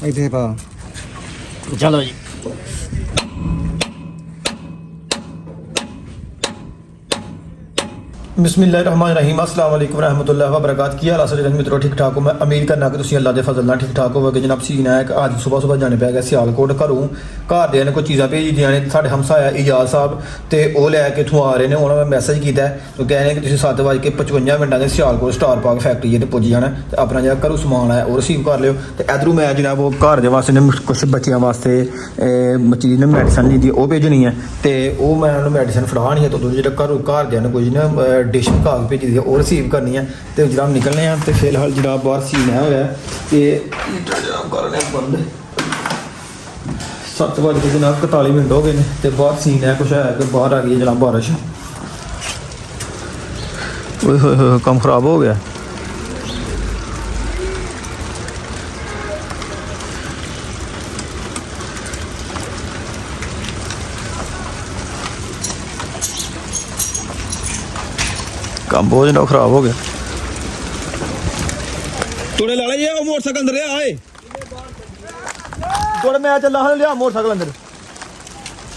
ਇੱਥੇ ਪਾ। चलो जी। बिस्मिल्लाहिर्रहमानिर्रहीम अस्सलाम वालेकुम रहमतुल्लाहि व बरकातहू। की हाल है सारे मित्रों? ठीक ठाक हो? मैं उम्मीद करना कि तुम अल्लाह के फजल नाल ठीक ठाक होवोगे। जनाब सीन है कि अज सुबह सुबह जाने पै गया सियालकोट घरों। घर दे ने कोई चीज़ां भेजी दियां ने। साढ़े हमसाया इजाज साहब तो वह लैके इत्थों आ रहे हैं। उन्होंने मैसेज किया तो कह रहे हैं कि तुम 7:55 के सियालकोट स्टार पार्क फैक्ट्री ते पुज्ज जाना तो अपना जो घरों समान है वो रिसीव कर लियो। तो इधरों मैं जनाब वो घर के वास्ते ने कुछ बच्चों वास्ते चीज़ ने मैडिसन ली वो भेजनी है तो वह मैं उन्होंने मैडिसन फड़ानी है। तो जो घरों घर दे कुछ ना डिश पका के भेजी दी है वो रिसीव करनी है। तो जनाब निकलने हैं तो फिलहाल जनाब बाहर सीन है होया कि जनाब कर रहे बंद 7 जनाब 41 हो गए तो बाहर सीन है कुछ है कि बाहर आ गई है जनाब बारिश। काम खराब हो गया। काम बहुत जनाब खराब हो गया। थोड़े लाले जी मोटरसाइकिल अंदर आए थोड़े मैं चल लिया मोटरसाइकिल अंदर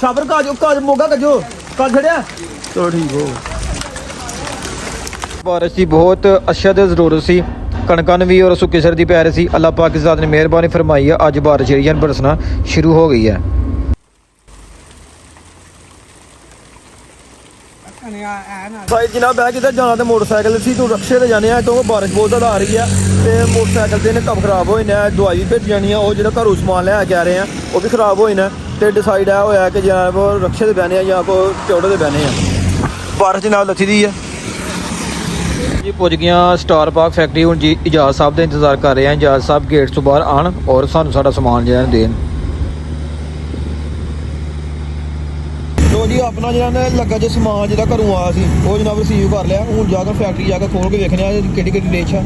शाबर काज मोगा कजो कल छड़िया चलो ठीक हो। बारिश की बहुत अशद जरूरत सी कणकां भी और सुक्की सर्दी पै रही सी। अल्लाह पाक की ज़ात ने मेहरबानी फरमाई है अज बारिश जी बरसना शुरू हो गई है। भाई जनाब मैं किधर जाना तो मोटरसाइकिल सी तो रक्शे से जाने क्योंकि बारिश बहुत ज़्यादा आ रही है तो मोटरसाइकिल से कम खराब हो जाना। दवाई भी भेजी जानी है वो जो घरों समान लैके आ रहे हैं वो भी खराब हो जाना। तो डिसाइड है होया कि जनाब रक्शे से बहने या कोई प्योड़े से बहने बारिश जनाब लथी दी है जी। पुज गया स्टार पार्क फैक्ट्री। हूँ जी इजाज साहब का इंतजार कर रहे हैं। इजाज साहब गेट तो बाहर आन और सानू साडा समान जो देन। जी अपना जो लगा जो समान जो घरों आया सी वो जनाब रिसीव कर लिया। हूँ जाकर फैक्ट्री जाकर खोल के वेखने कि डिश है।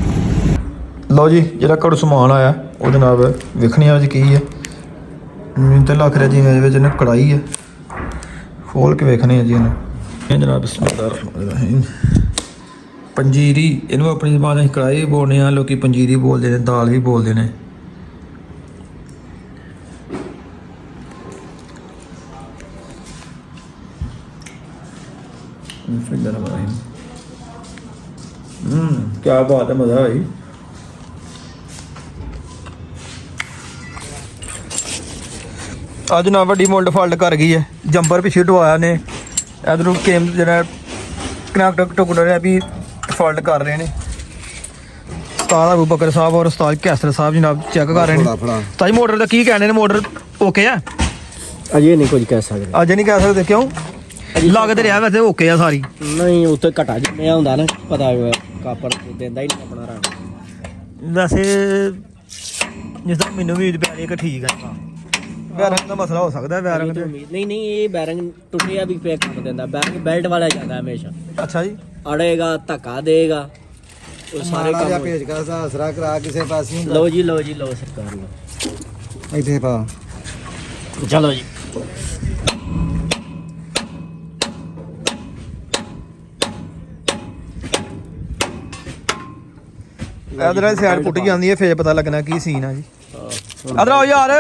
लो जी जो घरों समान आया वो जनाब वेखने की है। मैंने तो लग रहा जी इन्हें कढ़ाई है खोल के वेखने जी इन्हें जनाब पंजीरी इनू अपनी जबान कढ़ाई भी बोलने हैं लोग पंजीरी बोलते हैं दाल भी बोलते हैं। क्या बात है मजा भाई। अज ना वड्डी मुल्ड फाल्ट कर गई है। जंपर पिछे ढवाया ने इधरों केम जो कनैक्ट टुकड़ा भी फाल्ट कर रहे हैं। उस्ताद अबू बकर साहब और उस्ताद कैसर साहब जनाब चेक कर रहे हैं। ताजी मोटर का की कहने मोटर ओके है अजे नहीं कुछ कह सकते। अजे नहीं कह सकते क्यों लग तो रहा वैसे ओके है सारी नहीं उत्ते घटा जिन्ना होंदा ना पता कापड़ देंदा ही नहीं अपना रंग। वैसे जिसदा मैनू भी उम्मीद पै रही है कि ठीक है बैरंग का मसला हो सकता है। बैरंग नहीं नहीं ये बैरंग टुटिया भी पे कर देंदा। बैरंग बेल्ट वाला जाता है हमेशा। अच्छा जी अड़ेगा धक्का देगा वो सारे काम पेज का आसरा करा किसी पास नहीं। लो जी लो सरकार लो ਇੱਥੇ ਪਾ। चलो जी। इधर साइड पुट जाती है फिर पता लगना की सीन है जी। इधर आओ यार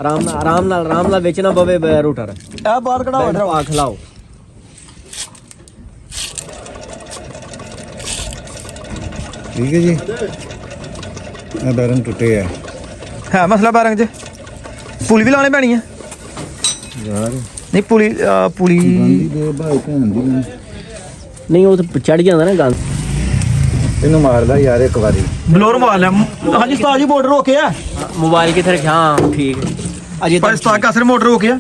आराम नाल बेचना पवे रूटर ए बाहर कढ़ाओ इधर आ खिलाओ। ठीक है जी बैरंग टूटे है मसला बैरंग च पुली भी लाने पैनी है यार। नहीं पुली पुली भाई भैन दी नहीं वो तो चढ़ जाता ना गंद ਇਹਨੂੰ ਮਾਰਦਾ ਯਾਰ ਇੱਕ ਵਾਰੀ ਬਲੋਰ ਮਾਰ ਲਿਆ। ਹਾਂਜੀ ਉਸਤਾਦ ਜੀ ਮੋਟਰ ਰੋਕੇ ਆ मोबाइल किथे रखा। हाँ ठीक है अजय ਪਰ ਉਸਤਾਦ ਕਾਸਰ ਮੋਟਰ ਰੋਕੇ ਆ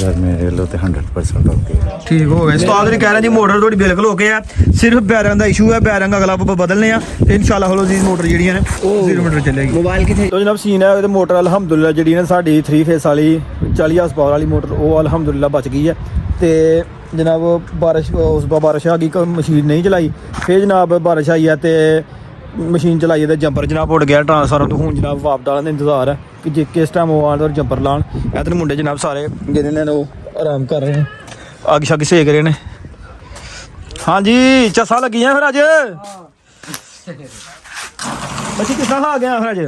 ਯਾਰ ਮੇਰੇ ਲੋ ਤੇ 100% ਓਕੇ ਠੀਕ ਹੋ ਗਿਆ। ਉਸਤਾਦ ਨੇ ਕਹਿ ਰਿਹਾ ਜੀ ਮੋਟਰ ਤੁਹਾਡੀ ਬਿਲਕੁਲ ਓਕੇ ਆ ਸਿਰਫ ਬੈਰੰਗ ਦਾ ਇਸ਼ੂ ਹੈ। ਬੈਰੰਗ ਅਗਲਾ ਆਪਾਂ ਬਦਲਨੇ ਆ ਤੇ ਇਨਸ਼ਾਅੱਲਾ ਹੌਲੀ ਜੀ ਮੋਟਰ ਜਿਹੜੀਆਂ ਨੇ 0 ਮੀਟਰ ਚੱਲੇਗੀ। मोबाइल किथे ਤੋ ਜਨਾਬ ਸੀਨ ਹੈ ਉਹਦੇ ਮੋਟਰ ਅਲਹਮਦੁਲਿਲਾ ਜਿਹੜੀ ਨੇ ਸਾਡੀ 3 ਫੇਸ ਵਾਲੀ 40 ਹਾਰਸ ਪਾਵਰ ਵਾਲੀ ਮੋਟਰ ਉਹ ਅਲਹਮਦੁਲਿਲਾ ਬਚ ਗਈ ਹੈ। ਤੇ जनाब बारिश उस बारिश आ गई मशीन नहीं चलाई। फिर जनाब बारिश आई है तो मशीन चलाई तो जंपर जनाब उड़ गया ट्रांसफार्मर। तो हूँ जनाब वापस डालने का इंतजार है कि जे किस टाइम वो आने और जंपर लान। इधर मुंडे जनाब सारे जिन्हें ने वो आराम कर रहे हैं अग शग सेक रहे हैं। हाँ जी चसा लगी हैं फिर अज मच्छी किस तरह खा गया फिर अज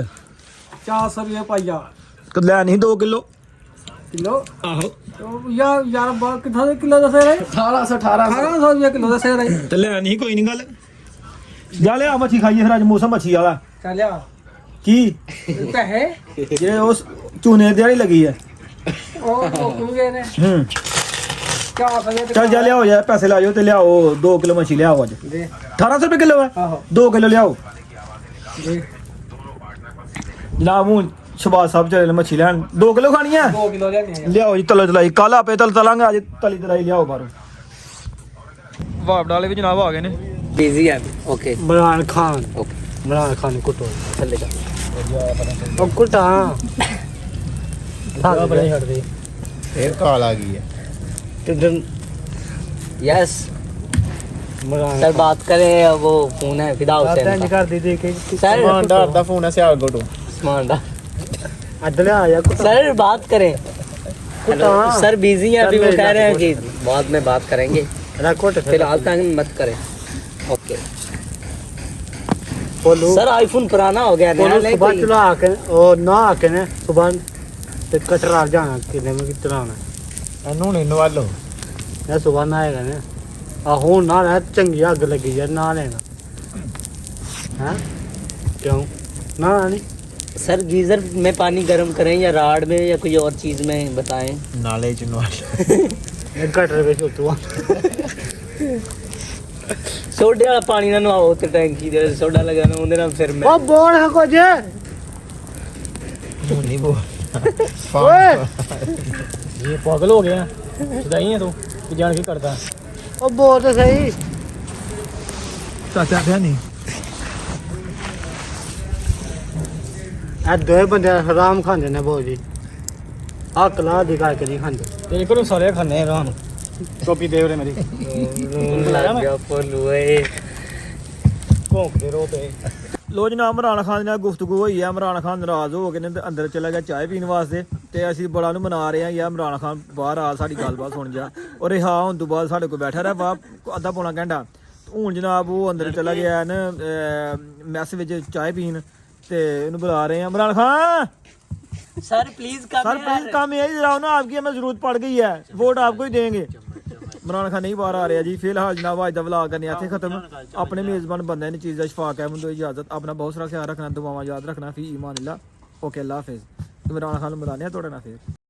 400 रुपये पाइया ਕਿ ਲੈ ਨਹੀਂ 2 ਕਿਲੋ किलो ਆਹੋ यार यार कितना किलो दस है 1800 रुपया किलो दस है ਤੇ ਲੈ ਨਹੀਂ ਕੋਈ ਨਹੀਂ ਗੱਲ ਜਾ ਲਿਆ ਮੱਛੀ ਖਾਈਏ ਫਿਰ ਅੱਜ ਮੌਸਮ ਮੱਛੀ ਵਾਲਾ चलिया ਕੀ पैसे ਜਿਹੜੇ ਉਸ ਚੂਨੇ ਦੀ ਵਾਲੀ ਲੱਗੀ ਹੈ और क्यों गए ने ਹੂੰ क्या समझे ਚੱਲ ਜਾ ਲਿਆਓ ਯਾਰ ਪੈਸੇ ਲਾਇਓ ਤੇ ਲਿਆਓ 2 ਕਿਲੋ ਮੱਛੀ ਲਿਆਓ ਅੱਜ दे 1800 ਰੁਪਏ ਕਿਲੋ ਹੈ आहो 2 ਕਿਲੋ ਲਿਆਓ दे ਜਨਾਬ ਹੂੰ ਸ਼ਬਾਜ਼ ਸਾਹਿਬ ਚਲੇ ਮੱਛੀ ਲੈਣ 2 ਕਿਲੋ ਖਾਣੀ ਹੈ 2 किलो लेने ਲਿਆਓ ਜੀ ਤਲੋ ਤਲਾਈ ਕੱਲ ਆਪੇ ਤਲਾਂਗੇ ਅੱਜ ਤਲੀ ਤਲਾਈ ਲਿਆਓ ਬਾਹਰੋਂ ਵਾਪ ਡਾਲੇ ਵੀ ਜਨਾਬ ਆ ਗਏ ਨੇ बिजी है ओके इमरान खान ओके इमरान खान कुटो चले जा अब कुटा था बड़े हट दे ਫੇਰ ਕਾਲ ਆ ਗਈ ਹੈ यस इमरान सर बात करें वो फोन है फिदा हुसैन का। कर दी दे के सर ਦਾ ਫੋਨ ਹੈ ਸਿਆਲਕੋਟ ਤੋਂ स्मार्ट अदले आया कुटा सर बात करें हेलो सर बिजी हैं अभी वो कह रहे हैं कि बाद में बात करेंगे रखोट फिलहाल तक मत करें ओके बोलो सर आईफोन पुराना हो गया नया बोलो ले सुबह कोई। चला के और ना आके ने सुबह ते कटरा जाना किने में कितना आना ਇਹਨੂੰ ਨਹੀਂ ਨਵਾਲੋ ये सुबह ना आएगा ने आ हो ना रहा चंगी अग लगी यार ना लेना हैं क्यों ना नहीं सर गीजर में पानी गर्म करें या राड में या कोई और चीज में बताएं ਨਾਲੇ ਚ ਨਵਾਲੋ ये कटरे में तू सोडे वाला पानी ना नहाओ ते टैंकी दे सोडा लगाना उन्हें ना फिर मैं ओ बोल है कुछ ਨਹੀਂ ਬੋ ओए ये पागल हो गया सदाई है तू कि जान की करता ओ बोल तो सही चाचा क्या नहीं आ दो बंदे हराम खांदे ने बोल जी आ कला दिखा के नहीं खांदे तेरे को सारे खाने हैं राम टोपी दे रे मेरी लग गया पोलुए ਘੋਂਕਦੇ ਰੋ ਪਏ ਲੋ ਜਨਾਬ ਇਮਰਾਨ ਖਾਨ ਨਾਲ ਗੁਫ਼ਤਗੂ ਹੋਈ ਹੈ ਇਮਰਾਨ ਖਾਨ ਨਾਰਾਜ਼ ਹੋ ਕੇ ਨੇ ਤੇ ਅੰਦਰ ਚਲਾ ਗਿਆ ਚਾਹ ਪੀਣ ਵਾਸਤੇ ਤੇ ਅਸੀਂ ਬੜਾ ਨੂੰ ਮਨਾ ਰਹੇ ਹਾਂ ਯਾਰ ਇਮਰਾਨ ਖਾਨ ਬਾਹਰ ਆ ਸਾਡੀ ਗੱਲਬਾਤ ਸੁਣ ਜਾ ਔਰ ਰਿਹਾ ਹੋਣ ਤੋਂ ਬਾਅਦ ਸਾਡੇ ਕੋਲ ਬੈਠਾ ਰਿਹਾ ਵਾ ਅੱਧਾ ਪੌਣਾ ਘੰਟਾ ਹੁਣ ਜਨਾਬ ਉਹ ਅੰਦਰ ਚਲਾ ਗਿਆ ਨਾ ਮੈਸ ਵਿੱਚ ਚਾਹ ਪੀਣ ਤੇ ਇਹਨੂੰ ਬੁਲਾ ਰਹੇ ਹਾਂ Imran Khan sir please come sir please काम यही जरा ना आपकी हमें जरूरत पड़ गई है वोट आपको ही देंगे इमरान खान नहीं बाहर आ रहा जी फिलहाल जनाब आज का व्लॉग करने इतने खत्म अपने मेजबान बंदे ने चीज़ का शफाक है मुझे इजाजत अपना बहुत सारा ख्याल रखना दुआवां याद रखना फी ईमान अल्लाह ओके अल्लाह हाफिज़ इमरान खान बताने थोड़े ना फिर